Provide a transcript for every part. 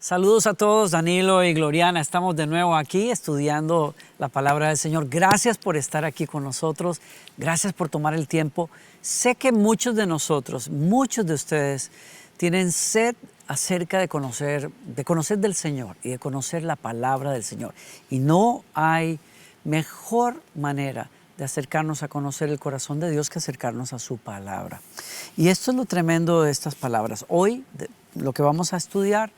Saludos a todos, Danilo y Gloriana. Estamos de nuevo aquí estudiando la palabra del Señor. Gracias por estar aquí con nosotros. Gracias por tomar el tiempo. Sé que muchos de nosotros, muchos de ustedes, tienen sed acerca de conocer del Señor y de conocer la palabra del Señor. Y no hay mejor manera de acercarnos a conocer el corazón de Dios que acercarnos a su palabra. Y esto es lo tremendo de estas palabras. Hoy lo que vamos a estudiar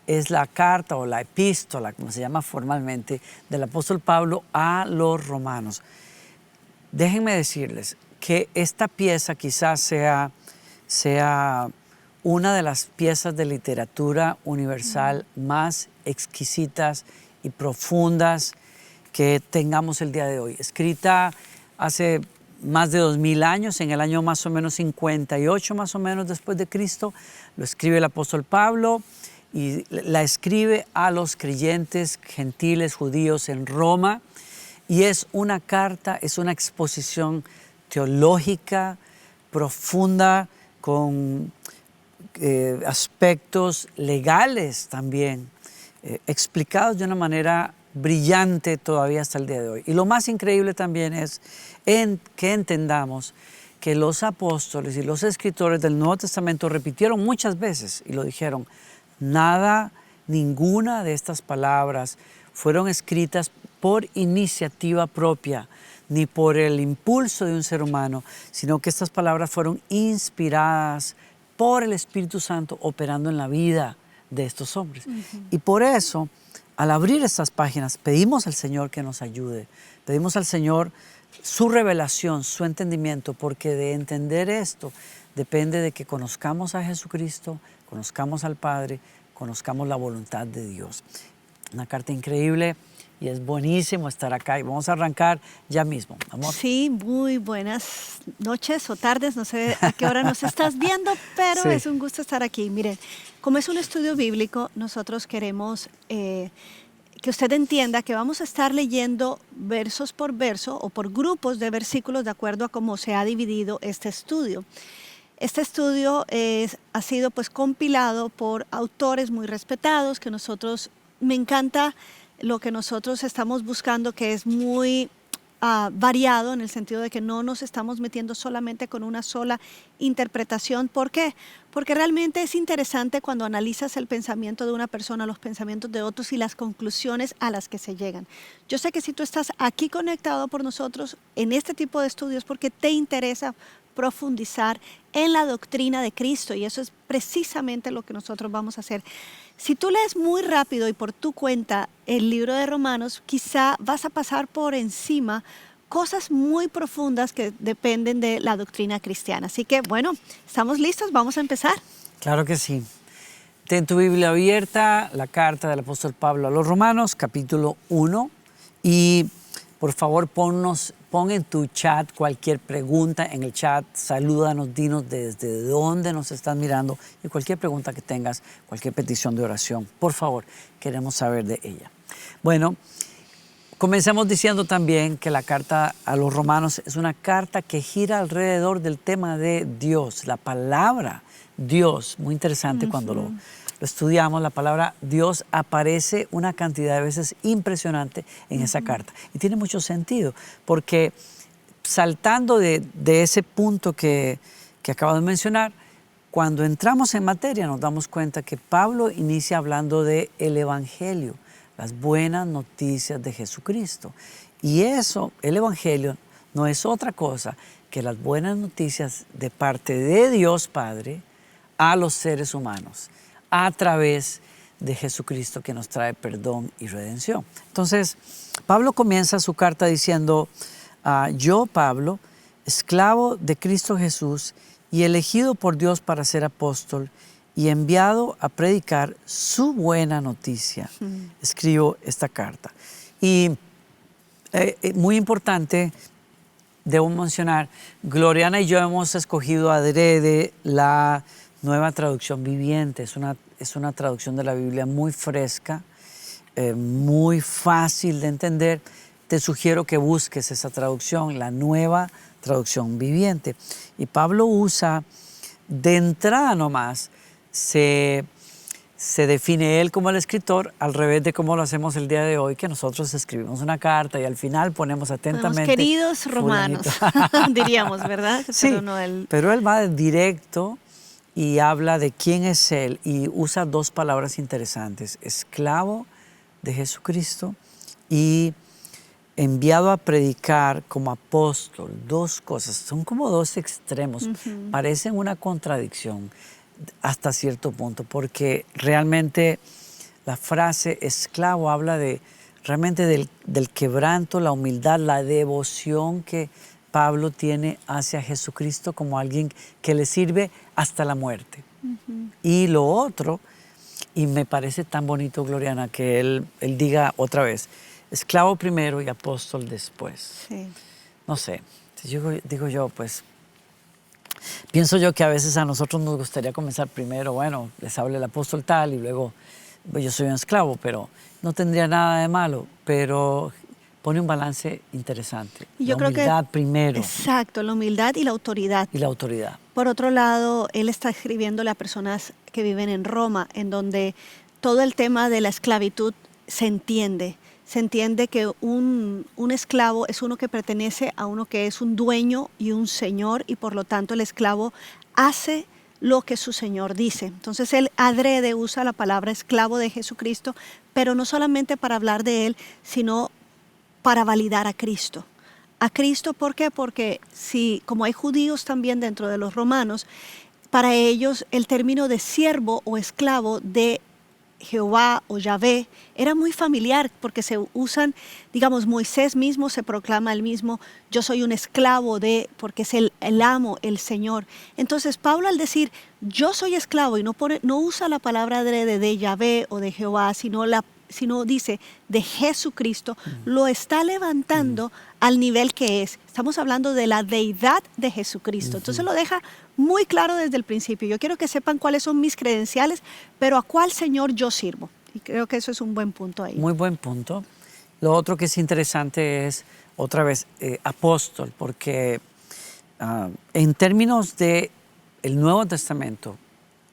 es la carta o la epístola, como se llama formalmente, del apóstol Pablo a los romanos. Déjenme decirles que esta pieza quizás sea una de las piezas de literatura universal más exquisitas y profundas que tengamos el día de hoy. Escrita hace más de 2000 años, en el año más o menos 58 más o menos después de Cristo, lo escribe el apóstol Pablo y la escribe a los creyentes gentiles judíos en Roma, y es una carta, es una exposición teológica profunda con aspectos legales también, explicados de una manera brillante todavía hasta el día de hoy. Y lo más increíble también es que entendamos que los apóstoles y los escritores del Nuevo Testamento repitieron muchas veces y lo dijeron: ninguna de estas palabras fueron escritas por iniciativa propia, ni por el impulso de un ser humano, sino que estas palabras fueron inspiradas por el Espíritu Santo operando en la vida de estos hombres. Y por eso, al abrir estas páginas, pedimos al Señor que nos ayude, pedimos al Señor su revelación, su entendimiento, porque de entender esto depende de que conozcamos a Jesucristo, conozcamos al Padre, conozcamos la voluntad de Dios. Una carta increíble y es buenísimo estar acá. Y vamos a arrancar ya mismo, amor. Sí, muy buenas noches o tardes, no sé a qué hora nos estás viendo, pero sí, es un gusto estar aquí. Miren, como es un estudio bíblico, nosotros queremos que usted entienda que vamos a estar leyendo versos por verso o por grupos de versículos de acuerdo a cómo se ha dividido este estudio. Este estudio ha sido pues compilado por autores muy respetados que me encanta lo que nosotros estamos buscando, que es muy variado en el sentido de que no nos estamos metiendo solamente con una sola interpretación. ¿Por qué? Porque realmente es interesante cuando analizas el pensamiento de una persona, los pensamientos de otros y las conclusiones a las que se llegan. Yo sé que si tú estás aquí conectado por nosotros en este tipo de estudios porque te interesa profundizar en la doctrina de Cristo, y eso es precisamente lo que nosotros vamos a hacer. Si tú lees muy rápido y por tu cuenta el libro de Romanos, quizá vas a pasar por encima cosas muy profundas que dependen de la doctrina cristiana. Así que, bueno, ¿estamos listos? ¿Vamos a empezar? Claro que sí. Ten tu Biblia abierta, la carta del apóstol Pablo a los Romanos, capítulo 1, y por favor pon en tu chat cualquier pregunta en el chat, salúdanos, dinos desde dónde nos estás mirando y cualquier pregunta que tengas, cualquier petición de oración, por favor, queremos saber de ella. Bueno, comencemos diciendo también que la carta a los Romanos es una carta que gira alrededor del tema de Dios, la palabra Dios. Muy interesante cuando lo estudiamos, la palabra Dios aparece una cantidad de veces impresionante en esa carta. Y tiene mucho sentido, porque saltando de ese punto que acabo de mencionar, cuando entramos en materia nos damos cuenta que Pablo inicia hablando del Evangelio, las buenas noticias de Jesucristo. Y eso, el Evangelio, no es otra cosa que las buenas noticias de parte de Dios Padre a los seres humanos, a través de Jesucristo, que nos trae perdón y redención. Entonces, Pablo comienza su carta diciendo: yo, Pablo, esclavo de Cristo Jesús y elegido por Dios para ser apóstol y enviado a predicar su buena noticia, escribo esta carta. Y muy importante, debo mencionar, Gloriana y yo hemos escogido adrede la Nueva Traducción Viviente. Es una traducción de la Biblia muy fresca, muy fácil de entender. Te sugiero que busques esa traducción, la Nueva Traducción Viviente. Y Pablo usa, de entrada nomás, se se define él como el escritor, al revés de cómo lo hacemos el día de hoy, que nosotros escribimos una carta y al final ponemos atentamente... Queridos romanos, diríamos, ¿verdad? Sí, pero pero él va directo y habla de quién es él y usa dos palabras interesantes: esclavo de Jesucristo y enviado a predicar como apóstol. Dos cosas, son como dos extremos, parecen una contradicción hasta cierto punto, porque realmente la frase esclavo habla de realmente del quebranto, la humildad, la devoción que Pablo tiene hacia Jesucristo como alguien que le sirve hasta la muerte. Y lo otro, y me parece tan bonito, Gloriana, que él diga otra vez, esclavo primero y apóstol después. Sí. No sé, digo yo, pues, pienso yo que a veces a nosotros nos gustaría comenzar primero, bueno, les habla el apóstol tal y luego pues, yo soy un esclavo, pero no tendría nada de malo, pero pone un balance interesante. Y yo la creo humildad que, primero. exacto, la humildad y la autoridad. Y la autoridad. Por otro lado, él está escribiéndole a personas que viven en Roma, en donde todo el tema de la esclavitud se entiende. Se entiende que un esclavo es uno que pertenece a uno que es un dueño y un señor, y por lo tanto el esclavo hace lo que su señor dice. Entonces él adrede usa la palabra esclavo de Jesucristo, pero no solamente para hablar de él, sino para validar a Cristo. A Cristo, ¿por qué? Porque como hay judíos también dentro de los romanos, para ellos el término de siervo o esclavo de Jehová o Yahvé era muy familiar, porque se usan, digamos, Moisés mismo se proclama el mismo, yo soy un esclavo de, porque es el amo, el Señor. Entonces Pablo, al decir yo soy esclavo, y no usa la palabra de Yahvé o de Jehová, sino dice de Jesucristo, lo está levantando al nivel que es. Estamos hablando de la deidad de Jesucristo. Entonces lo deja muy claro desde el principio. Yo quiero que sepan cuáles son mis credenciales, pero a cuál Señor yo sirvo. Y creo que eso es un buen punto ahí. Muy buen punto. Lo otro que es interesante es, otra vez, apóstol, porque en términos de el Nuevo Testamento,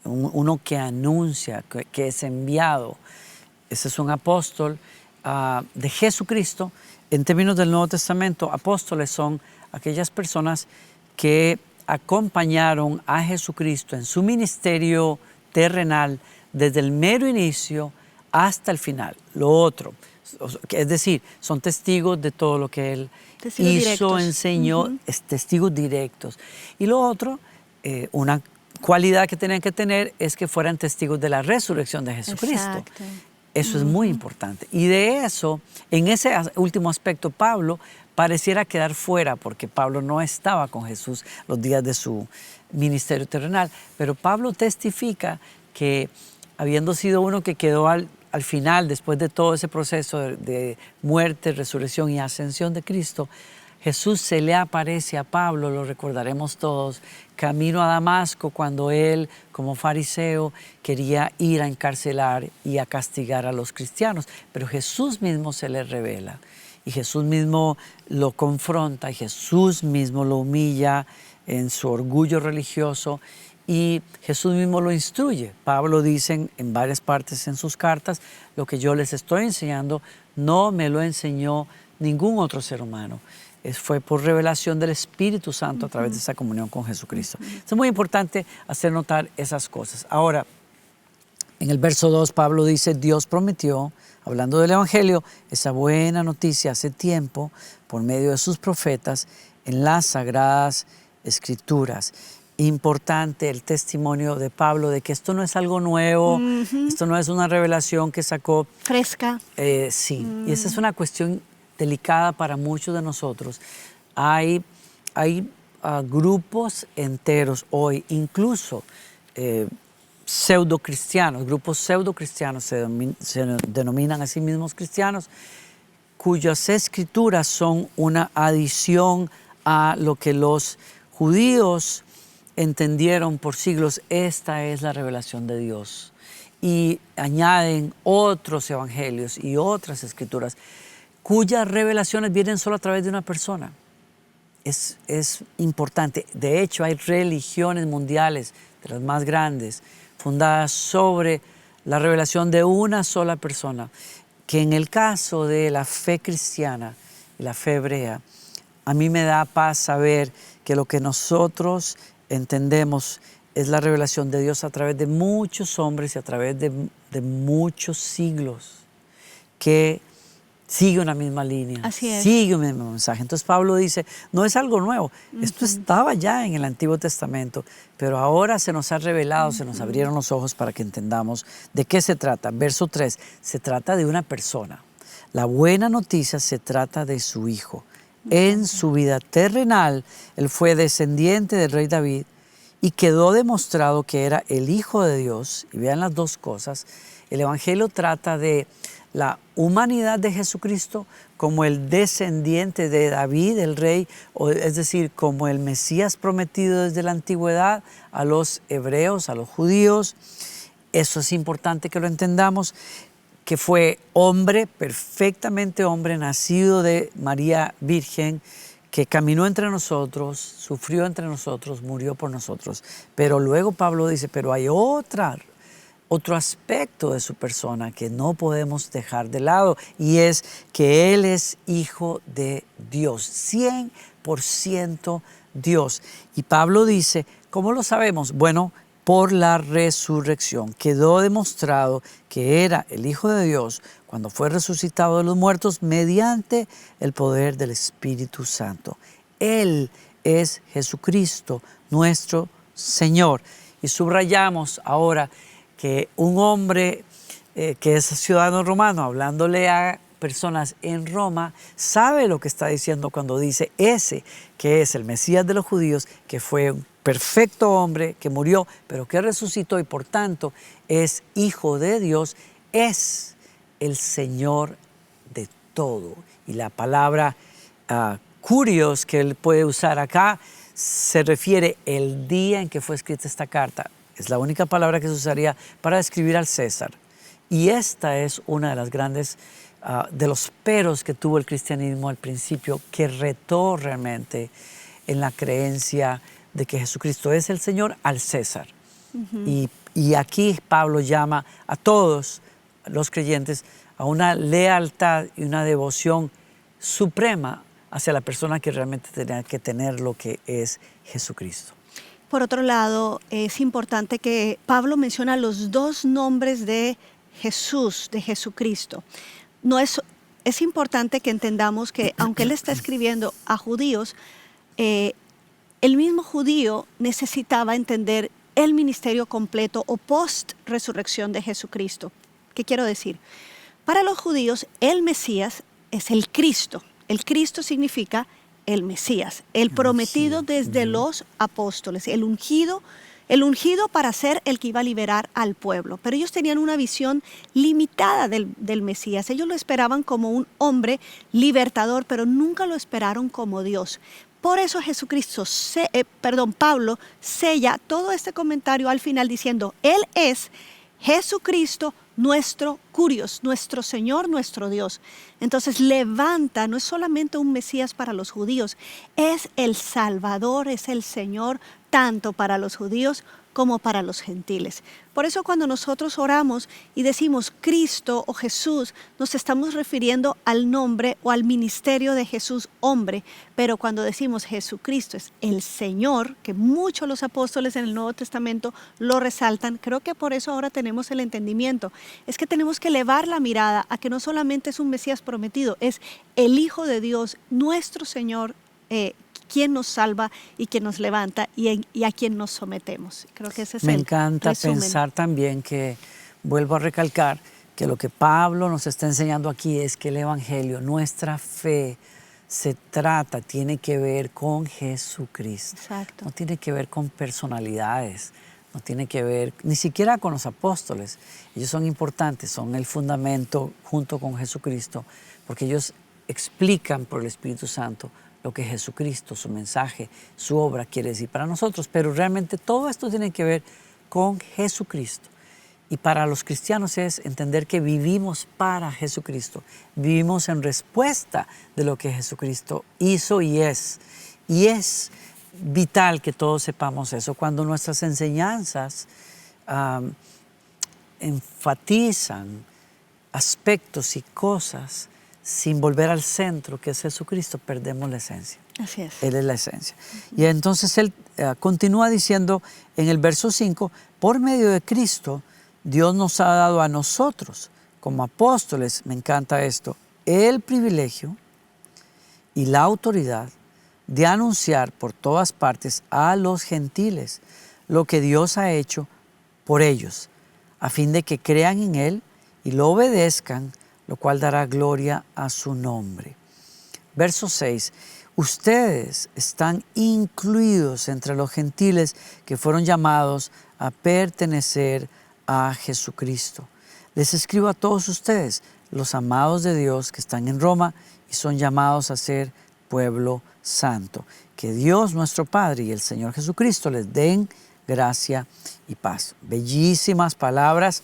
uno que anuncia, que es enviado, ese es un apóstol de Jesucristo. En términos del Nuevo Testamento, apóstoles son aquellas personas que acompañaron a Jesucristo en su ministerio terrenal desde el mero inicio hasta el final. Lo otro, es decir, son testigos de todo lo que Él testigos hizo, directos. enseñó, testigos directos. Y lo otro, una cualidad que tenían que tener es que fueran testigos de la resurrección de Jesucristo. Exacto. Eso es muy importante. Y de eso, en ese último aspecto, Pablo pareciera quedar fuera, porque Pablo no estaba con Jesús los días de su ministerio terrenal. Pero Pablo testifica que, habiendo sido uno que quedó al final, después de todo ese proceso de muerte, resurrección y ascensión de Cristo, Jesús se le aparece a Pablo, lo recordaremos todos, camino a Damasco, cuando él, como fariseo, quería ir a encarcelar y a castigar a los cristianos. Pero Jesús mismo se le revela y Jesús mismo lo confronta y Jesús mismo lo humilla en su orgullo religioso y Jesús mismo lo instruye. Pablo dice en varias partes en sus cartas, lo que yo les estoy enseñando no me lo enseñó ningún otro ser humano. Fue por revelación del Espíritu Santo a través de esa comunión con Jesucristo. Es muy importante hacer notar esas cosas. Ahora, en el verso 2, Pablo dice, Dios prometió, hablando del Evangelio, esa buena noticia hace tiempo, por medio de sus profetas, en las Sagradas Escrituras. Importante el testimonio de Pablo de que esto no es algo nuevo, esto no es una revelación que sacó. Fresca. Sí, y esa es una cuestión delicada para muchos de nosotros. Hay grupos enteros hoy, incluso pseudocristianos, grupos pseudocristianos se denominan a sí mismos cristianos, cuyas escrituras son una adición a lo que los judíos entendieron por siglos. Esta es la revelación de Dios. Y añaden otros evangelios y otras escrituras cuyas revelaciones vienen solo a través de una persona. Es importante. De hecho, hay religiones mundiales, de las más grandes, fundadas sobre la revelación de una sola persona, que en el caso de la fe cristiana y la fe hebrea, a mí me da paz saber que lo que nosotros entendemos es la revelación de Dios a través de muchos hombres y a través de muchos siglos, que sigue una misma línea, Así es. sigue un mismo mensaje. Entonces Pablo dice, no es algo nuevo, esto estaba ya en el Antiguo Testamento, pero ahora se nos ha revelado, se nos abrieron los ojos para que entendamos de qué se trata. Verso 3, se trata de una persona. La buena noticia se trata de su Hijo. En su vida terrenal, él fue descendiente del rey David y quedó demostrado que era el Hijo de Dios. Y vean las dos cosas. El Evangelio trata de la humanidad de Jesucristo como el descendiente de David, el rey, es decir, como el Mesías prometido desde la antigüedad a los hebreos, a los judíos. Eso es importante que lo entendamos, que fue hombre, perfectamente hombre, nacido de María Virgen, que caminó entre nosotros, sufrió entre nosotros, murió por nosotros. Pero luego Pablo dice, pero hay otro aspecto de su persona que no podemos dejar de lado, y es que Él es Hijo de Dios, 100% Dios. Y Pablo dice, ¿cómo lo sabemos? Bueno, por la resurrección. Quedó demostrado que era el Hijo de Dios cuando fue resucitado de los muertos mediante el poder del Espíritu Santo. Él es Jesucristo, nuestro Señor. Y subrayamos ahora que un hombre que es ciudadano romano, hablándole a personas en Roma, sabe lo que está diciendo cuando dice ese que es el Mesías de los judíos, que fue un perfecto hombre, que murió, pero que resucitó y por tanto es Hijo de Dios, es el Señor de todo. Y la palabra curios que él puede usar acá se refiere el día en que fue escrita esta carta. Es la única palabra que se usaría para describir al César. Y esta es una de las grandes, de los peros que tuvo el cristianismo al principio, que retó realmente en la creencia de que Jesucristo es el Señor al César. Y aquí Pablo llama a todos los creyentes a una lealtad y una devoción suprema hacia la persona que realmente tenía que tener, lo que es Jesucristo. Por otro lado, es importante que Pablo menciona los dos nombres de Jesús, de Jesucristo. Es importante que entendamos que aunque él está escribiendo a judíos, el mismo judío necesitaba entender el ministerio completo o post-resurrección de Jesucristo. ¿Qué quiero decir? Para los judíos, el Mesías es el Cristo. El Cristo significa el Mesías, el prometido desde los apóstoles, el ungido para ser el que iba a liberar al pueblo. Pero ellos tenían una visión limitada del Mesías. Ellos lo esperaban como un hombre libertador, pero nunca lo esperaron como Dios. Por eso Pablo sella todo este comentario al final diciendo, Él es Jesucristo, nuestro Curios, nuestro Señor, nuestro Dios. Entonces levanta, no es solamente un Mesías para los judíos, es el Salvador, es el Señor, tanto para los judíos como para los gentiles. Por eso cuando nosotros oramos y decimos Cristo o Jesús, nos estamos refiriendo al nombre o al ministerio de Jesús, hombre. Pero cuando decimos Jesucristo es el Señor, que muchos los apóstoles en el Nuevo Testamento lo resaltan, creo que por eso ahora tenemos el entendimiento. Es que tenemos que elevar la mirada a que no solamente es un Mesías prometido, es el Hijo de Dios, nuestro Señor, quien nos salva y quien nos levanta y a quien nos sometemos. Creo que ese es Me el encanta resumen. pensar también que, vuelvo a recalcar, que lo que Pablo nos está enseñando aquí es que el Evangelio, nuestra fe, tiene que ver con Jesucristo. Exacto. No tiene que ver con personalidades, no tiene que ver ni siquiera con los apóstoles. Ellos son importantes, son el fundamento junto con Jesucristo, porque ellos explican por el Espíritu Santo lo que Jesucristo, su mensaje, su obra quiere decir para nosotros. Pero realmente todo esto tiene que ver con Jesucristo. Y para los cristianos es entender que vivimos para Jesucristo. Vivimos en respuesta de lo que Jesucristo hizo y es. Y es vital que todos sepamos eso. Cuando nuestras enseñanzas enfatizan aspectos y cosas sin volver al centro, que es Jesucristo, perdemos la esencia. Así es. Él es la esencia. Y entonces él continúa diciendo en el verso 5, por medio de Cristo, Dios nos ha dado a nosotros, como apóstoles, me encanta esto, el privilegio y la autoridad de anunciar por todas partes a los gentiles lo que Dios ha hecho por ellos, a fin de que crean en Él y lo obedezcan, lo cual dará gloria a su nombre. Verso 6. Ustedes están incluidos entre los gentiles que fueron llamados a pertenecer a Jesucristo. Les escribo a todos ustedes, los amados de Dios que están en Roma y son llamados a ser pueblo santo. Que Dios nuestro Padre y el Señor Jesucristo les den gracia y paz. Bellísimas palabras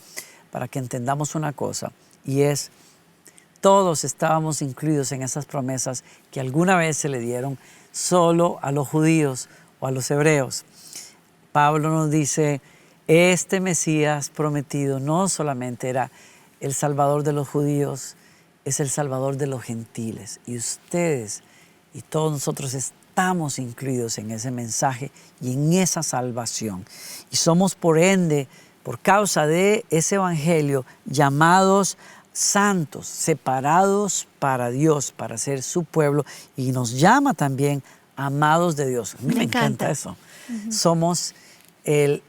para que entendamos una cosa, y es: todos estábamos incluidos en esas promesas que alguna vez se le dieron solo a los judíos o a los hebreos. Pablo nos dice, este Mesías prometido no solamente era el Salvador de los judíos, es el Salvador de los gentiles. Y ustedes y todos nosotros estamos incluidos en ese mensaje y en esa salvación. Y somos por ende, por causa de ese evangelio, llamados santos, separados para Dios, para ser su pueblo, y nos llama también amados de Dios. A mí me encanta eso. Somos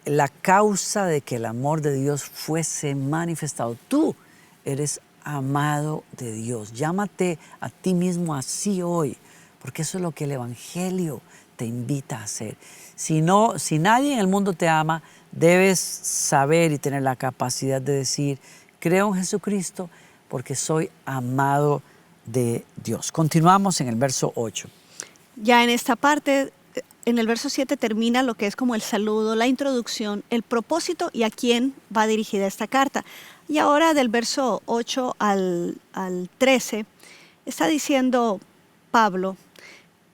la causa de que el amor de Dios fuese manifestado. Tú eres amado de Dios. Llámate a ti mismo así hoy, porque eso es lo que el evangelio te invita a hacer. Si nadie en el mundo te ama, debes saber y tener la capacidad de decir, creo en Jesucristo porque soy amado de Dios. Continuamos en el verso 8. Ya en esta parte, en el verso 7 termina lo que es como el saludo, la introducción, el propósito y a quién va dirigida esta carta. Y ahora del verso 8 al 13 está diciendo Pablo,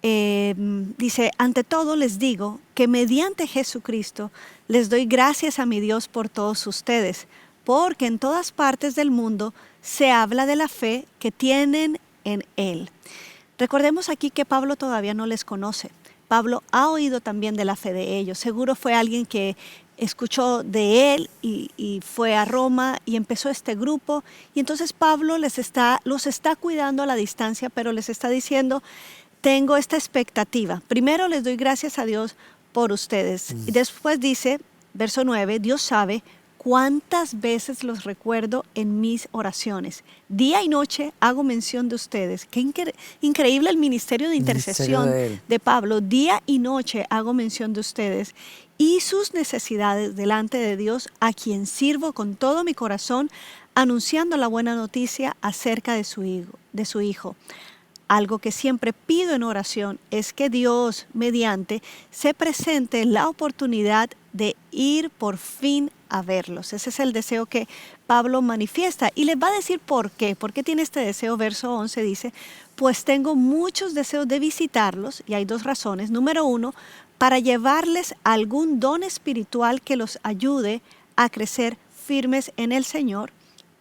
dice, ante todo les digo que mediante Jesucristo les doy gracias a mi Dios por todos ustedes, porque en todas partes del mundo se habla de la fe que tienen en Él. Recordemos aquí que Pablo todavía no les conoce. Pablo ha oído también de la fe de ellos. Seguro fue alguien que escuchó de él y fue a Roma y empezó este grupo. Y entonces Pablo los está cuidando a la distancia, pero les está diciendo, tengo esta expectativa. Primero les doy gracias a Dios por ustedes. Y después dice, verso 9, Dios sabe cuántas veces los recuerdo en mis oraciones. Día y noche hago mención de ustedes. Qué increíble el ministerio de intercesión de Pablo. Día y noche hago mención de ustedes y sus necesidades delante de Dios, a quien sirvo con todo mi corazón, anunciando la buena noticia acerca de su hijo. Algo que siempre pido en oración es que Dios, mediante, se presente la oportunidad de ir por fin a verlos. Ese es el deseo que Pablo manifiesta y les va a decir por qué. ¿Por qué tiene este deseo? Verso 11 dice, pues tengo muchos deseos de visitarlos, y hay dos razones. Número 1, para llevarles algún don espiritual que los ayude a crecer firmes en el Señor.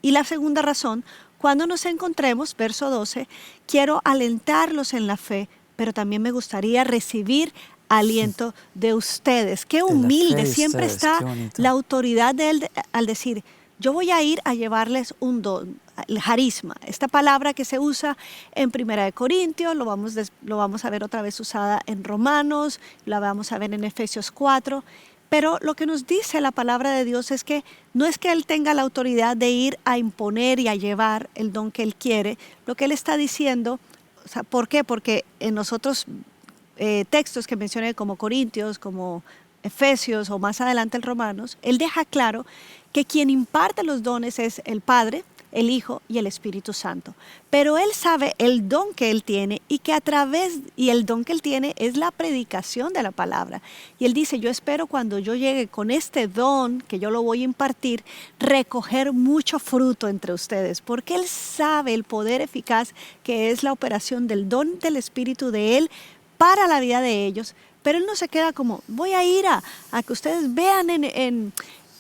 Y la segunda razón, cuando nos encontremos, verso 12, quiero alentarlos en la fe, pero también me gustaría recibir aliento de ustedes. Qué humilde, siempre está la autoridad de él al decir, yo voy a ir a llevarles un don, el carisma. Esta palabra que se usa en 1 Corintios, lo vamos a ver otra vez usada en Romanos, la vamos a ver en Efesios 4. Pero lo que nos dice la palabra de Dios es que no es que Él tenga la autoridad de ir a imponer y a llevar el don que Él quiere. Lo que Él está diciendo, o sea, ¿por qué? Porque en los otros textos que mencioné, como Corintios, como Efesios o más adelante el Romanos, Él deja claro que quien imparte los dones es el Padre, el Hijo y el Espíritu Santo. Pero Él sabe el don que Él tiene y el don que Él tiene es la predicación de la palabra. Y Él dice, yo espero cuando yo llegue con este don que yo lo voy a impartir, recoger mucho fruto entre ustedes, porque Él sabe el poder eficaz que es la operación del don del Espíritu de Él para la vida de ellos. Pero Él no se queda como, voy a ir a que ustedes vean en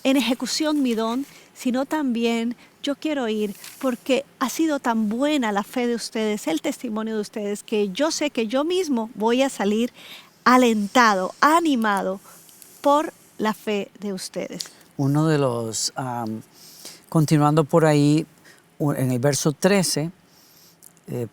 ejecución mi don, sino también yo quiero ir porque ha sido tan buena la fe de ustedes, el testimonio de ustedes, que yo sé que yo mismo voy a salir alentado, animado por la fe de ustedes. Uno de los, continuando por ahí, en el verso 13,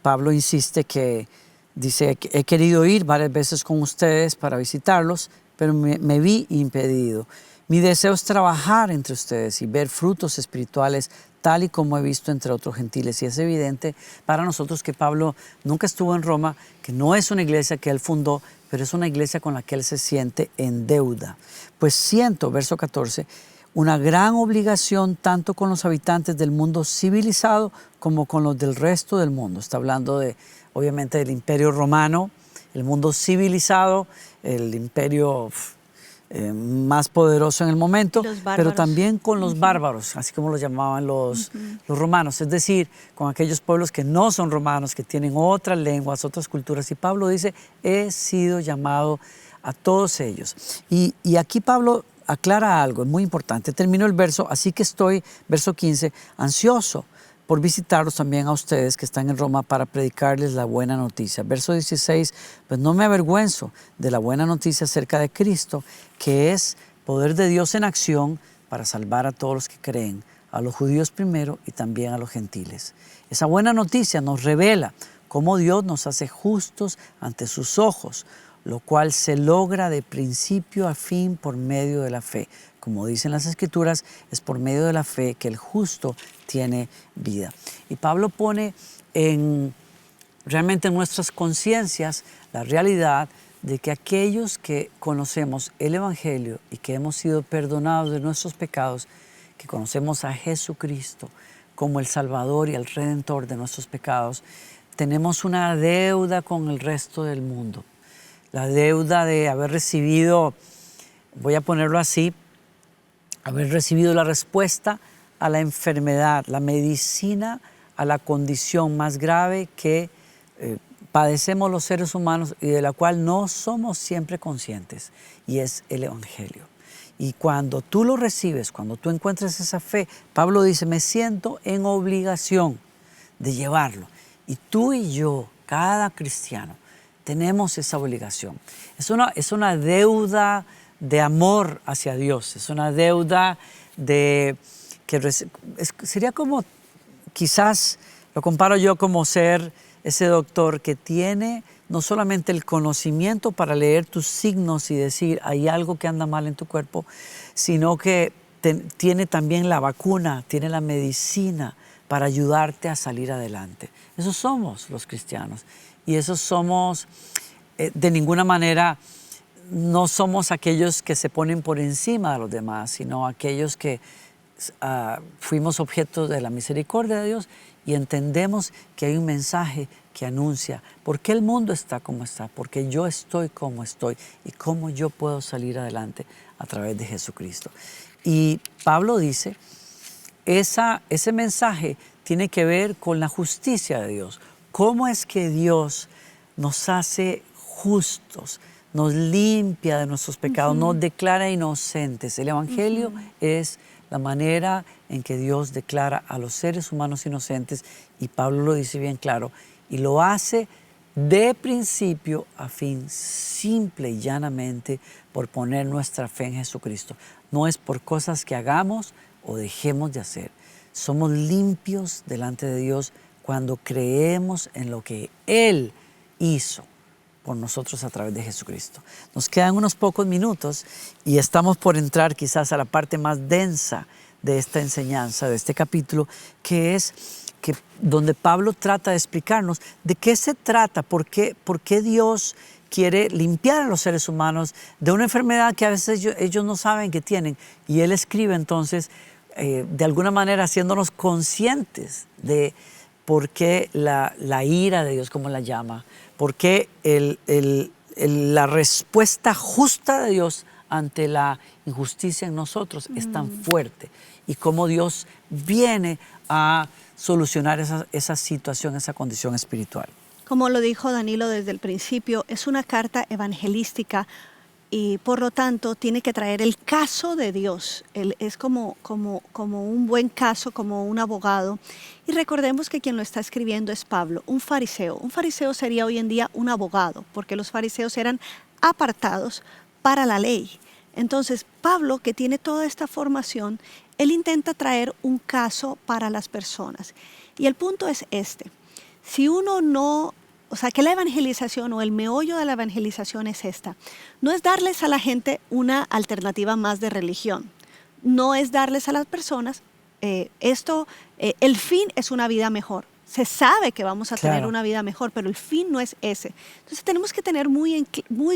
Pablo insiste que dice, he querido ir varias veces con ustedes para visitarlos, pero me vi impedido. Mi deseo es trabajar entre ustedes y ver frutos espirituales tal y como he visto entre otros gentiles. Y es evidente para nosotros que Pablo nunca estuvo en Roma, que no es una iglesia que él fundó, pero es una iglesia con la que él se siente en deuda. Pues siento, verso 14, una gran obligación tanto con los habitantes del mundo civilizado como con los del resto del mundo. Está hablando obviamente del Imperio Romano, el mundo civilizado, el imperio más poderoso en el momento, pero también con los bárbaros, así como los llamaban los romanos, es decir, con aquellos pueblos que no son romanos, que tienen otras lenguas, otras culturas. Y Pablo dice, he sido llamado a todos ellos. Y aquí Pablo aclara algo muy importante. Termino el verso, así que estoy, verso 15, ansioso por visitarlos también a ustedes que están en Roma para predicarles la buena noticia. Verso 16, pues no me avergüenzo de la buena noticia acerca de Cristo, que es poder de Dios en acción para salvar a todos los que creen, a los judíos primero y también a los gentiles. Esa buena noticia nos revela cómo Dios nos hace justos ante sus ojos, lo cual se logra de principio a fin por medio de la fe. Como dicen las Escrituras, es por medio de la fe que el justo tiene vida. Y Pablo pone realmente en nuestras conciencias la realidad de que aquellos que conocemos el Evangelio y que hemos sido perdonados de nuestros pecados, que conocemos a Jesucristo como el Salvador y el Redentor de nuestros pecados, tenemos una deuda con el resto del mundo. La deuda de haber recibido, voy a ponerlo así, haber recibido la respuesta a la enfermedad, la medicina a la condición más grave que padecemos los seres humanos y de la cual no somos siempre conscientes, y es el Evangelio. Y cuando tú lo recibes, cuando tú encuentras esa fe, Pablo dice, me siento en obligación de llevarlo. Y tú y yo, cada cristiano, tenemos esa obligación. Es una deuda de amor hacia Dios, es una deuda sería como, quizás lo comparo yo como ser ese doctor que tiene no solamente el conocimiento para leer tus signos y decir hay algo que anda mal en tu cuerpo, sino que tiene también la vacuna, tiene la medicina para ayudarte a salir adelante. Esos somos los cristianos y esos somos, de ninguna manera, no somos aquellos que se ponen por encima de los demás, sino aquellos que fuimos objeto de la misericordia de Dios y entendemos que hay un mensaje que anuncia por qué el mundo está como está, porque yo estoy como estoy y cómo yo puedo salir adelante a través de Jesucristo. Y Pablo dice, ese mensaje tiene que ver con la justicia de Dios. ¿Cómo es que Dios nos hace justos? Nos limpia de nuestros pecados, nos declara inocentes. El Evangelio es la manera en que Dios declara a los seres humanos inocentes, y Pablo lo dice bien claro, y lo hace de principio a fin, simple y llanamente por poner nuestra fe en Jesucristo. No es por cosas que hagamos o dejemos de hacer. Somos limpios delante de Dios cuando creemos en lo que Él hizo por nosotros a través de Jesucristo. Nos quedan unos pocos minutos y estamos por entrar quizás a la parte más densa de esta enseñanza, de este capítulo, que es donde Pablo trata de explicarnos de qué se trata, por qué Dios quiere limpiar a los seres humanos de una enfermedad que a veces ellos no saben que tienen. Y él escribe entonces, de alguna manera, haciéndonos conscientes de por qué la ira de Dios, como la llama, por qué la respuesta justa de Dios ante la injusticia en nosotros es tan fuerte, y cómo Dios viene a solucionar esa situación, esa condición espiritual. Como lo dijo Danilo desde el principio, es una carta evangelística y por lo tanto tiene que traer el caso de Dios. Él es como un buen caso, como un abogado. Y recordemos que quien lo está escribiendo es Pablo, un fariseo. Un fariseo sería hoy en día un abogado, porque los fariseos eran apartados para la ley. Entonces, Pablo, que tiene toda esta formación, él intenta traer un caso para las personas. Y el punto es este: si uno no, o sea, que la evangelización o el meollo de la evangelización es esta, no es darles a la gente una alternativa más de religión, no es darles a las personas el fin es una vida mejor. Se sabe que vamos a tener una vida mejor, pero el fin no es ese. Entonces tenemos que tener muy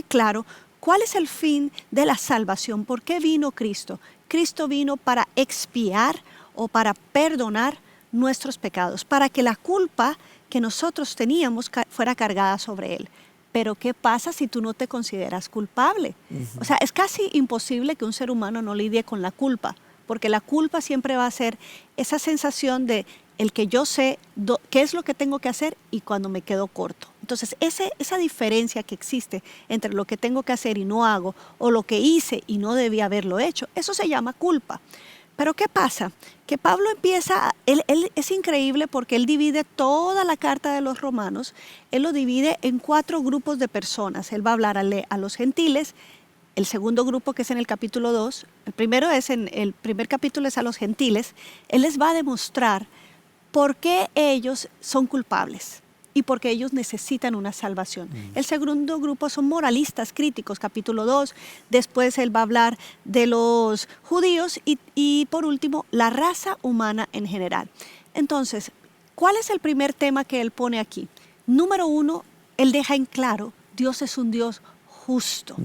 claro cuál es el fin de la salvación. ¿Por qué vino Cristo? Cristo vino para expiar o para perdonar nuestros pecados, para que la culpa que nosotros teníamos fuera cargada sobre Él. Pero ¿qué pasa si tú no te consideras culpable? O sea, es casi imposible que un ser humano no lidie con la culpa, porque la culpa siempre va a ser esa sensación de el que yo sé qué es lo que tengo que hacer y cuando me quedo corto. Entonces, esa diferencia que existe entre lo que tengo que hacer y no hago, o lo que hice y no debía haberlo hecho, eso se llama culpa. Pero ¿qué pasa? Que Pablo él es increíble porque él divide toda la carta de los Romanos, él lo divide en 4 grupos de personas. Él va a hablar a los gentiles, el segundo grupo que es en el capítulo 2, el primer capítulo es a los gentiles. Él les va a demostrar por qué ellos son culpables y por qué ellos necesitan una salvación. El segundo grupo son moralistas críticos, capítulo 2. Después él va a hablar de los judíos y por último, la raza humana en general. Entonces, ¿cuál es el primer tema que él pone aquí? Número 1, él deja en claro, Dios es un Dios justo.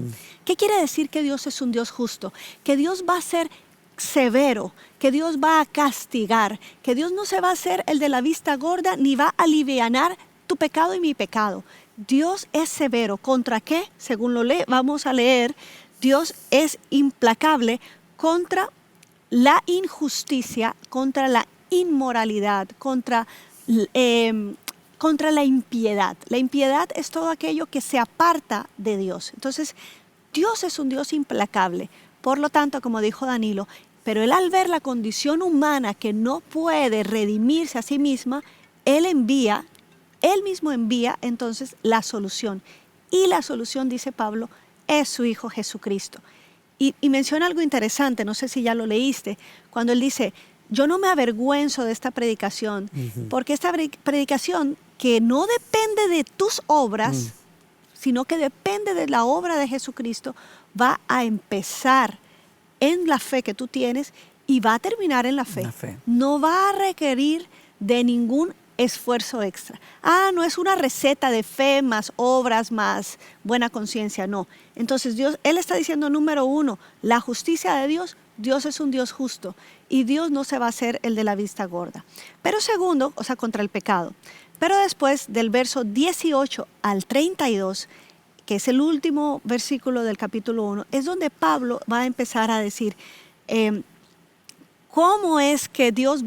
¿Qué quiere decir que Dios es un Dios justo? Que Dios va a ser severo, que Dios va a castigar, que Dios no se va a hacer el de la vista gorda ni va a alivianar tu pecado y mi pecado. Dios es severo. ¿Contra qué? Según vamos a leer, Dios es implacable contra la injusticia, contra la inmoralidad, contra la impiedad. La impiedad es todo aquello que se aparta de Dios. Entonces, Dios es un Dios implacable. Por lo tanto, como dijo Danilo, pero él al ver la condición humana que no puede redimirse a sí misma, él mismo envía entonces la solución. Y la solución, dice Pablo, es su Hijo Jesucristo. Y menciona algo interesante, no sé si ya lo leíste, cuando él dice, yo no me avergüenzo de esta predicación, porque esta predicación que no depende de tus obras, sino que depende de la obra de Jesucristo, va a empezar en la fe que tú tienes y va a terminar en la fe. No va a requerir de ningún esfuerzo extra. No es una receta de fe más obras más buena conciencia, no. Entonces él está diciendo, número 1, la justicia de Dios. Dios es un Dios justo y Dios no se va a hacer el de la vista gorda. Pero segundo, o sea, contra el pecado. Pero después del verso 18 al 32, que es el último versículo del capítulo 1, es donde Pablo va a empezar a decir cómo es que Dios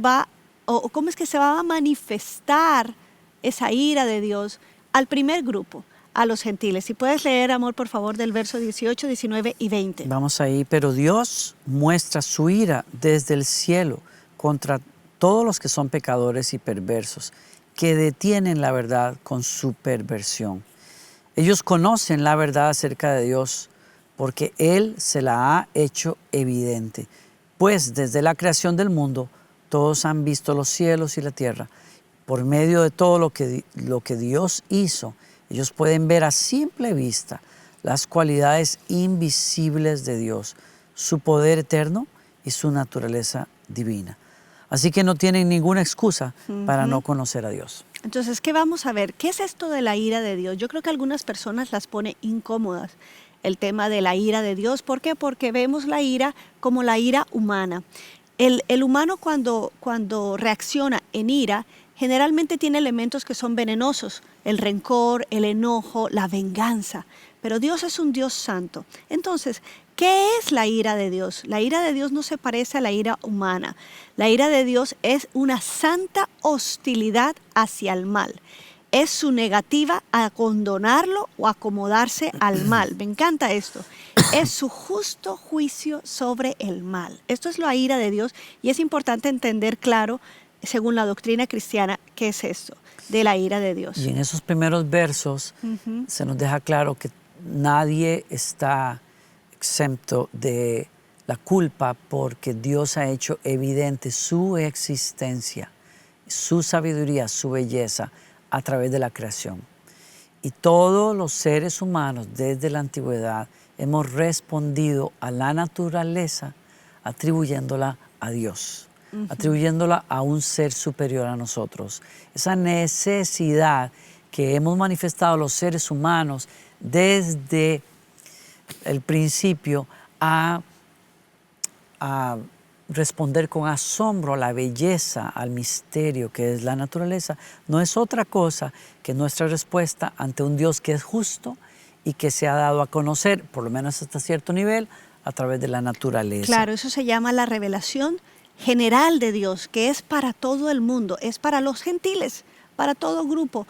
o cómo es que se va a manifestar esa ira de Dios al primer grupo, a los gentiles. Si puedes leer, amor, por favor, del verso 18, 19 y 20. Vamos ahí. Pero Dios muestra su ira desde el cielo contra todos los que son pecadores y perversos, que detienen la verdad con su perversión. Ellos conocen la verdad acerca de Dios porque Él se la ha hecho evidente. Pues desde la creación del mundo, todos han visto los cielos y la tierra. Por medio de todo lo que Dios hizo, ellos pueden ver a simple vista las cualidades invisibles de Dios, su poder eterno y su naturaleza divina. Así que no tienen ninguna excusa para no conocer a Dios. Entonces, ¿qué vamos a ver? ¿Qué es esto de la ira de Dios? Yo creo que algunas personas las pone incómodas, el tema de la ira de Dios. ¿Por qué? Porque vemos la ira como la ira humana. El humano cuando reacciona en ira, generalmente tiene elementos que son venenosos, el rencor, el enojo, la venganza. Pero Dios es un Dios santo. Entonces, ¿qué es la ira de Dios? La ira de Dios no se parece a la ira humana. La ira de Dios es una santa hostilidad hacia el mal. es su negativa a condonarlo o acomodarse al mal. Me encanta esto. Es su justo juicio sobre el mal. Esto es la ira de Dios y es importante entender claro, según la doctrina cristiana, qué es esto de la ira de Dios. Y en esos primeros versos se nos deja claro que nadie está exento de la culpa porque Dios ha hecho evidente su existencia, su sabiduría, su belleza a través de la creación. Y todos los seres humanos desde la antigüedad hemos respondido a la naturaleza atribuyéndola a Dios, atribuyéndola a un ser superior a nosotros. Esa necesidad que hemos manifestado los seres humanos desde el principio a responder con asombro a la belleza, al misterio que es la naturaleza, no es otra cosa que nuestra respuesta ante un Dios que es justo y que se ha dado a conocer, por lo menos hasta cierto nivel, a través de la naturaleza. Claro, eso se llama la revelación general de Dios, que es para todo el mundo, es para los gentiles, para todo grupo.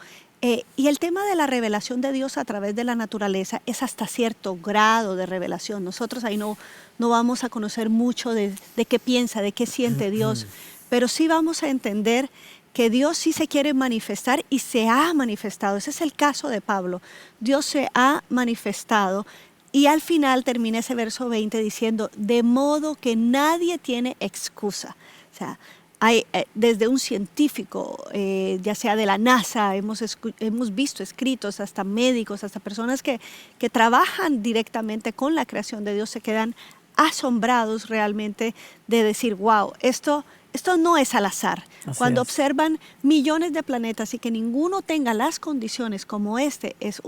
Y el tema de la revelación de Dios a través de la naturaleza es hasta cierto grado de revelación. Nosotros ahí no vamos a conocer mucho de qué piensa, de qué siente Dios, pero sí vamos a entender que Dios sí se quiere manifestar y se ha manifestado. Ese es el caso de Pablo. Dios se ha manifestado y al final termina ese verso 20 diciendo, de modo que nadie tiene excusa. O sea, hay, desde un científico, ya sea de la NASA, hemos visto escritos, hasta médicos, hasta personas que trabajan directamente con la creación de Dios, se quedan asombrados realmente de decir, wow, esto no es al azar. Cuando observan millones de planetas y que ninguno tenga las condiciones como este, es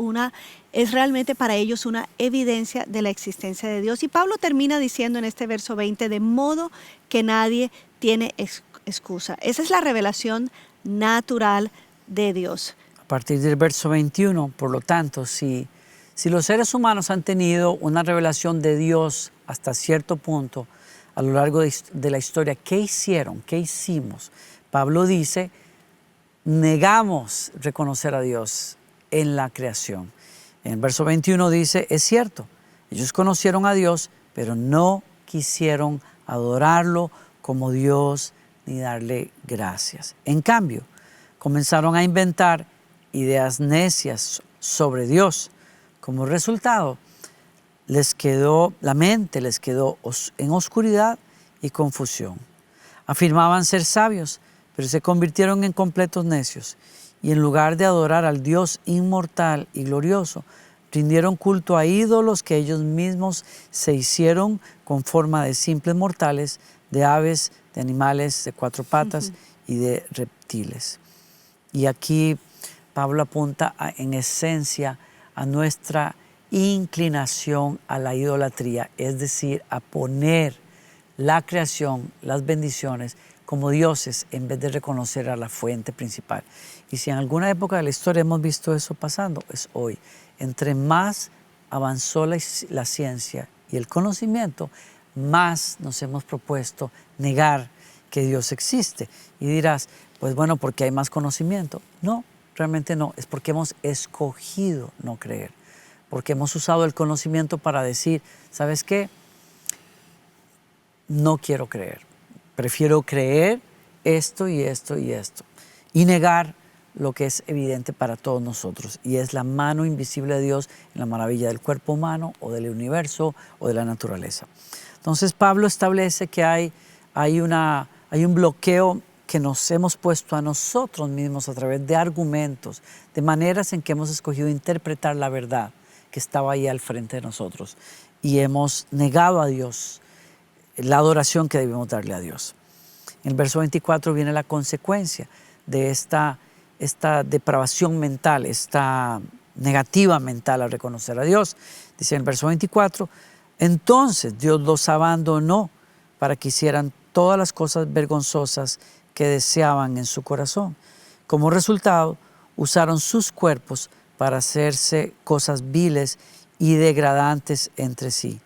realmente para ellos una evidencia de la existencia de Dios. Y Pablo termina diciendo en este verso 20, de modo que nadie tiene excusa. Esa es la revelación natural de Dios. A partir del verso 21, por lo tanto, si los seres humanos han tenido una revelación de Dios hasta cierto punto a lo largo de la historia, ¿qué hicieron? ¿Qué hicimos? Pablo dice, negamos reconocer a Dios en la creación. En el verso 21 dice, es cierto, ellos conocieron a Dios, pero no quisieron adorarlo como Dios ni darle gracias. En cambio, comenzaron a inventar ideas necias sobre Dios. Como resultado, la mente les quedó en oscuridad y confusión. Afirmaban ser sabios, pero se convirtieron en completos necios. Y en lugar de adorar al Dios inmortal y glorioso, rindieron culto a ídolos que ellos mismos se hicieron con forma de simples mortales, de aves, de animales de cuatro patas y de reptiles. Y aquí Pablo apunta en esencia a nuestra inclinación a la idolatría, es decir, a poner la creación, las bendiciones, como dioses en vez de reconocer a la fuente principal. Y si en alguna época de la historia hemos visto eso pasando, es hoy. Entre más avanzó la ciencia y el conocimiento, más nos hemos propuesto negar que Dios existe. Y dirás, pues bueno, porque hay más conocimiento. No, realmente no, es porque hemos escogido no creer. Porque hemos usado el conocimiento para decir, ¿sabes qué? No quiero creer. Prefiero creer esto y esto y esto. Y negar lo que es evidente para todos nosotros. Y es la mano invisible de Dios en la maravilla del cuerpo humano o del universo o de la naturaleza. Entonces Pablo establece que hay un bloqueo que nos hemos puesto a nosotros mismos a través de argumentos, de maneras en que hemos escogido interpretar la verdad que estaba ahí al frente de nosotros. Y hemos negado a Dios la adoración que debemos darle a Dios. En el verso 24 viene la consecuencia de esta depravación mental, esta negativa mental al reconocer a Dios. Dice en el verso 24, entonces Dios los abandonó para que hicieran todas las cosas vergonzosas que deseaban en su corazón. Como resultado, usaron sus cuerpos para hacerse cosas viles y degradantes entre sí.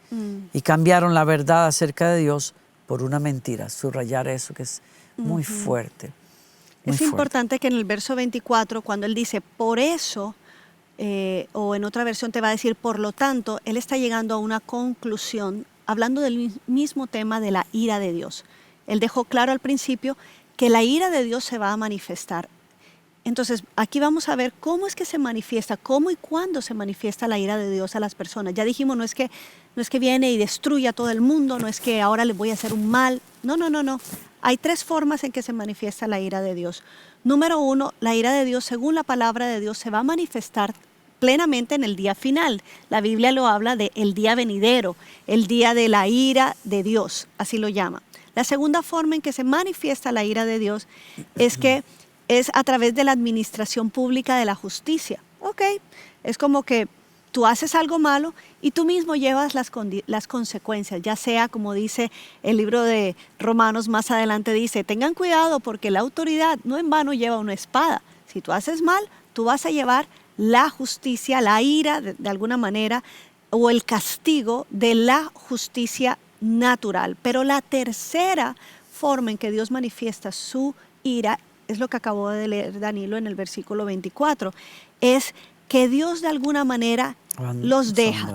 Y cambiaron la verdad acerca de Dios por una mentira. Subrayar eso que es muy fuerte. Muy Es fuerte. importante que en el verso 24, cuando él dice, por eso, o en otra versión te va a decir, por lo tanto, él está llegando a una conclusión, hablando del mismo tema de la ira de Dios. Él dejó claro al principio que la ira de Dios se va a manifestar. Entonces, aquí vamos a ver cómo es que se manifiesta, cómo y cuándo se manifiesta la ira de Dios a las personas. Ya dijimos, no es que viene y destruye a todo el mundo, no es que ahora les voy a hacer un mal. No, no, no, no. Hay 3 formas en que se manifiesta la ira de Dios. Número 1, la ira de Dios, según la palabra de Dios, se va a manifestar plenamente en el día final. La Biblia lo habla de el día venidero, el día de la ira de Dios, así lo llama. La segunda forma en que se manifiesta la ira de Dios es a través de la administración pública de la justicia. Ok, es como que tú haces algo malo y tú mismo llevas las consecuencias, ya sea como dice el libro de Romanos más adelante dice, tengan cuidado porque la autoridad no en vano lleva una espada. Si tú haces mal, tú vas a llevar la justicia, la ira de alguna manera o el castigo de la justicia natural. Pero la tercera forma en que Dios manifiesta su ira es lo que acabó de leer Danilo en el versículo 24, es que Dios de alguna manera los deja.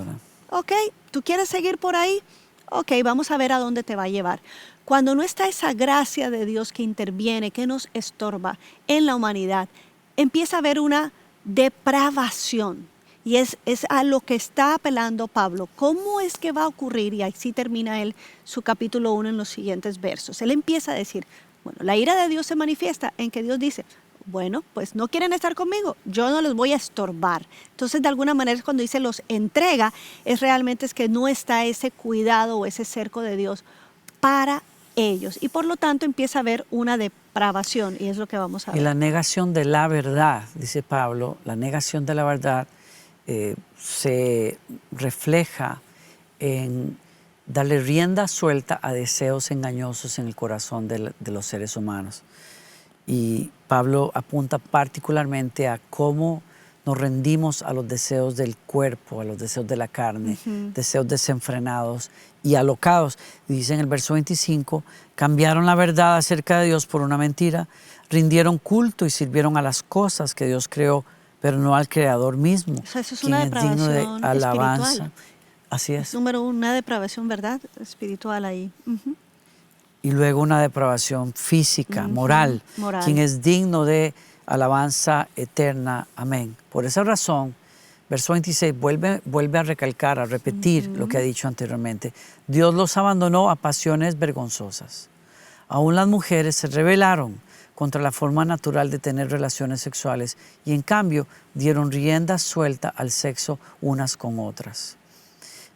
Ok, ¿tú quieres seguir por ahí? Ok, vamos a ver a dónde te va a llevar. Cuando no está esa gracia de Dios que interviene, que nos estorba en la humanidad, empieza a haber una depravación. Y es a lo que está apelando Pablo. ¿Cómo es que va a ocurrir? Y así termina él su capítulo 1 en los siguientes versos. Él empieza a decir, bueno, la ira de Dios se manifiesta en que Dios dice, bueno, pues no quieren estar conmigo, yo no los voy a estorbar. Entonces, de alguna manera, cuando dice los entrega, realmente es que no está ese cuidado o ese cerco de Dios para ellos. Y por lo tanto empieza a haber una depravación, y es lo que vamos a ver. Y la negación de la verdad, dice Pablo, la negación de la verdad se refleja en darle rienda suelta a deseos engañosos en el corazón de los seres humanos. Y Pablo apunta particularmente a cómo nos rendimos a los deseos del cuerpo, a los deseos de la carne, deseos desenfrenados y alocados. Dice en el verso 25, cambiaron la verdad acerca de Dios por una mentira, rindieron culto y sirvieron a las cosas que Dios creó, pero no al Creador mismo, O sea, eso es quien una es digno de depravación alabanza. espiritual. Así es. Número 1, una depravación, ¿verdad? Espiritual ahí. Y luego una depravación física, moral, quien es digno de alabanza eterna. Amén. Por esa razón, verso 26 vuelve a recalcar, a repetir lo que ha dicho anteriormente. Dios los abandonó a pasiones vergonzosas. Aún las mujeres se rebelaron contra la forma natural de tener relaciones sexuales y en cambio dieron rienda suelta al sexo unas con otras.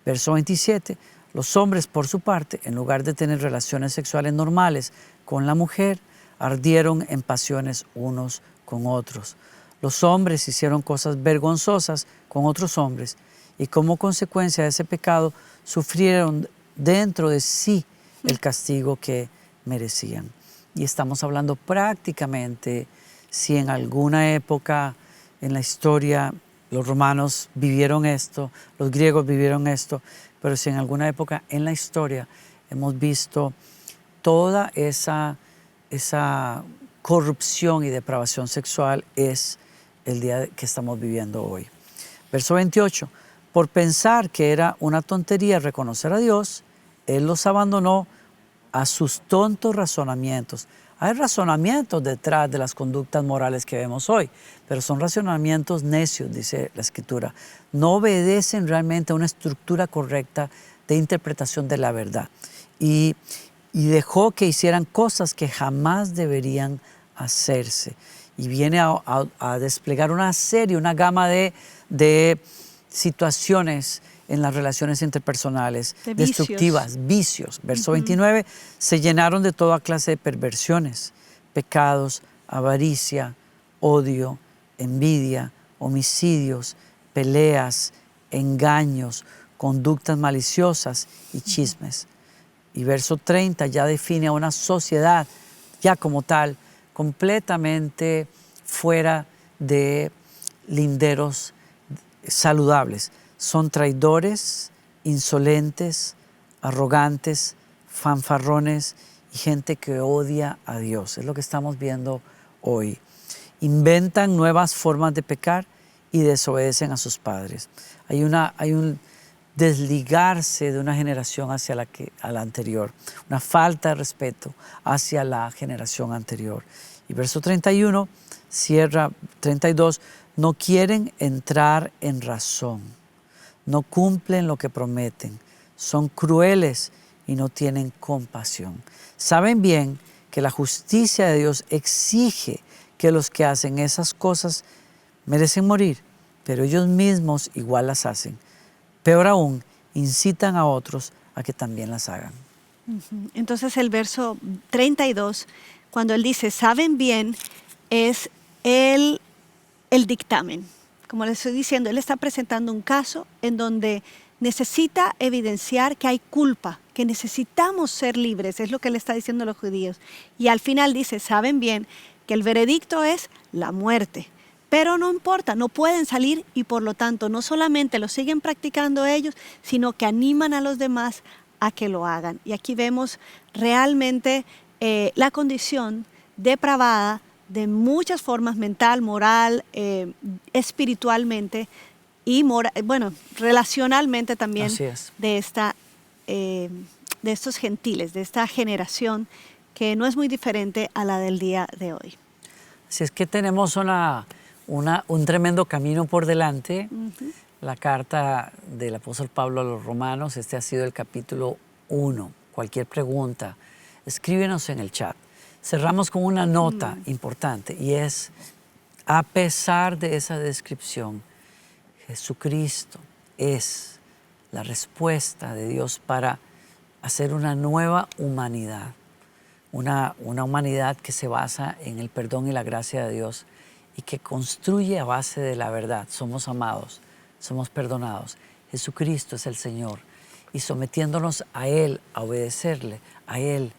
Verso 27, los hombres por su parte, en lugar de tener relaciones sexuales normales con la mujer, ardieron en pasiones unos con otros. Los hombres hicieron cosas vergonzosas con otros hombres y como consecuencia de ese pecado sufrieron dentro de sí el castigo que merecían. Y estamos hablando prácticamente si en alguna época en la historia los romanos vivieron esto, los griegos vivieron esto, pero si en alguna época en la historia hemos visto toda esa corrupción y depravación sexual, es el día que estamos viviendo hoy. Verso 28, por pensar que era una tontería reconocer a Dios, Él los abandonó a sus tontos razonamientos. Hay razonamientos detrás de las conductas morales que vemos hoy, pero son razonamientos necios, dice la Escritura. No obedecen realmente a una estructura correcta de interpretación de la verdad. Y dejó que hicieran cosas que jamás deberían hacerse. Y viene a desplegar una serie, una gama de situaciones en las relaciones interpersonales, destructivas, vicios. Verso 29, se llenaron de toda clase de perversiones, pecados, avaricia, odio, envidia, homicidios, peleas, engaños, conductas maliciosas y chismes. Y verso 30 ya define a una sociedad ya como tal, completamente fuera de linderos saludables. Son traidores, insolentes, arrogantes, fanfarrones y gente que odia a Dios. Es lo que estamos viendo hoy. Inventan nuevas formas de pecar y desobedecen a sus padres. Hay un desligarse de una generación hacia la anterior, una falta de respeto hacia la generación anterior. Y verso 31 cierra 32, no quieren entrar en razón, no cumplen lo que prometen, son crueles y no tienen compasión. Saben bien que la justicia de Dios exige que los que hacen esas cosas merecen morir, pero ellos mismos igual las hacen. Peor aún, incitan a otros a que también las hagan. Entonces el verso 32, cuando él dice, saben bien, es el dictamen. Como les estoy diciendo, él está presentando un caso en donde necesita evidenciar que hay culpa, que necesitamos ser libres, es lo que le está diciendo a los judíos. Y al final dice, saben bien que el veredicto es la muerte. Pero no importa, no pueden salir y por lo tanto no solamente lo siguen practicando ellos, sino que animan a los demás a que lo hagan. Y aquí vemos realmente la condición depravada de muchas formas, mental, moral, espiritualmente y relacionalmente también de estos gentiles, de esta generación que no es muy diferente a la del día de hoy. Así es que tenemos un tremendo camino por delante. La carta del apóstol Pablo a los Romanos, este ha sido el capítulo 1. Cualquier pregunta, escríbenos en el chat. Cerramos con una nota importante y es, a pesar de esa descripción, Jesucristo es la respuesta de Dios para hacer una nueva humanidad, una humanidad que se basa en el perdón y la gracia de Dios y que construye a base de la verdad. Somos amados, somos perdonados. Jesucristo es el Señor y sometiéndonos a Él, a obedecerle, a Él,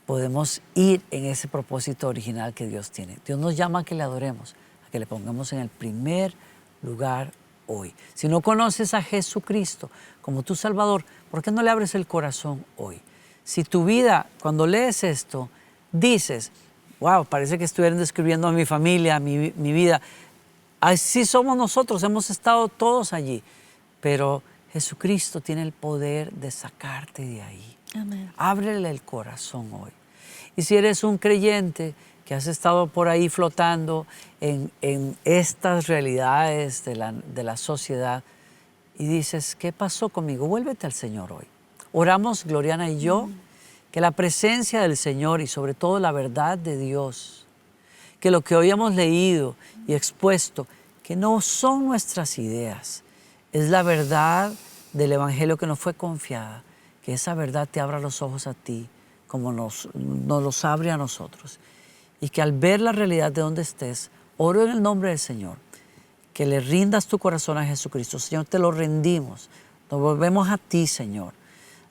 podemos ir en ese propósito original que Dios tiene. Dios nos llama a que le adoremos, a que le pongamos en el primer lugar hoy. Si no conoces a Jesucristo como tu Salvador, ¿por qué no le abres el corazón hoy? Si tu vida, cuando lees esto, dices, wow, parece que estuvieran describiendo a mi familia, mi vida. Así somos nosotros, hemos estado todos allí. Pero Jesucristo tiene el poder de sacarte de ahí. Amén. Ábrele el corazón hoy. Y si eres un creyente que has estado por ahí flotando en estas realidades de la sociedad y dices, ¿qué pasó conmigo? Vuélvete al Señor hoy. Oramos, Gloriana y yo, que la presencia del Señor y sobre todo la verdad de Dios, que lo que hoy hemos leído y expuesto, que no son nuestras ideas, es la verdad del Evangelio que nos fue confiada, que esa verdad te abra los ojos a ti como nos los abre a nosotros. Y que al ver la realidad de donde estés, oro en el nombre del Señor, que le rindas tu corazón a Jesucristo. Señor, te lo rendimos, nos volvemos a ti, Señor.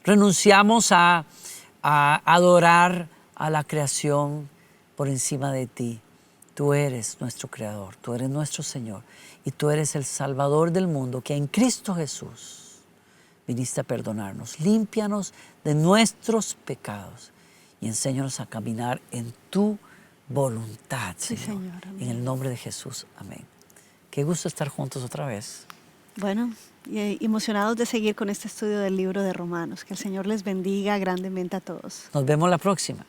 Renunciamos a adorar a la creación por encima de ti. Tú eres nuestro Creador, tú eres nuestro Señor y tú eres el Salvador del mundo que en Cristo Jesús viniste a perdonarnos. Límpianos de nuestros pecados y enséñanos a caminar en tu voluntad, Señor. Sí, Señor. En el nombre de Jesús. Amén. Qué gusto estar juntos otra vez. Bueno, emocionados de seguir con este estudio del libro de Romanos. Que el Señor les bendiga grandemente a todos. Nos vemos la próxima.